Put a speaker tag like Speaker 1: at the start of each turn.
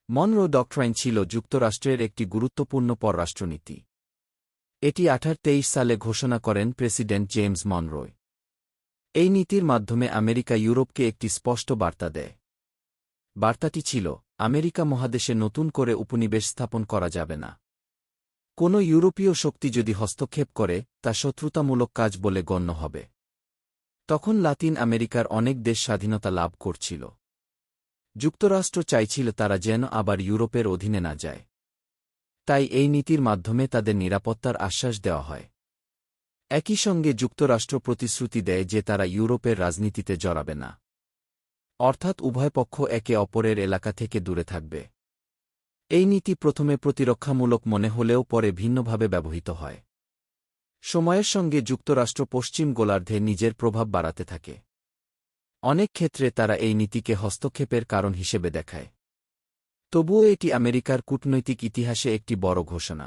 Speaker 1: Munro ডক্ট্রাইন ছিল যুক্তরাষ্ট্রের একটি গুরুত্বপূর্ণ পররাষ্ট্রনীতি। এটি 1823 সালে ঘোষণা করেন প্রেসিডেন্ট জেমস মনরোয়। এই নীতির মাধ্যমে আমেরিকা ইউরোপকে একটি স্পষ্ট বার্তা দেয়। বার্তাটি ছিল, আমেরিকা মহাদেশে নতুন করে উপনিবেশ স্থাপন করা যাবে না। কোনো ইউরোপীয় শক্তি যদি হস্তক্ষেপ করে, তা শত্রুতামূলক কাজ বলে গণ্য হবে। তখন লাতিন আমেরিকার অনেক দেশ স্বাধীনতা লাভ করছিল। যুক্তরাষ্ট্র চাইছিল তারা যেন আবার ইউরোপের অধীনে না যায়। তাই এই নীতির মাধ্যমে তাদের নিরাপত্তার আশ্বাস দেওয়া হয়। একই সঙ্গে যুক্তরাষ্ট্র প্রতিশ্রুতি দেয় যে তারা ইউরোপের রাজনীতিতে জড়াবে না, অর্থাৎ উভয় পক্ষ একে অপরের এলাকা থেকে দূরে থাকবে। এই নীতি প্রথমে প্রতিরক্ষামূলক মনে হলেও পরে ভিন্নভাবে ব্যবহৃত হয়। সময়ের সঙ্গে যুক্তরাষ্ট্র পশ্চিম গোলার্ধে নিজের প্রভাব বাড়াতে থাকে। অনেক ক্ষেত্রে তারা এই নীতিকে হস্তক্ষেপের কারণ হিসেবে দেখায়। তবুও এটি আমেরিকার কূটনৈতিক ইতিহাসে একটি বড় ঘোষণা।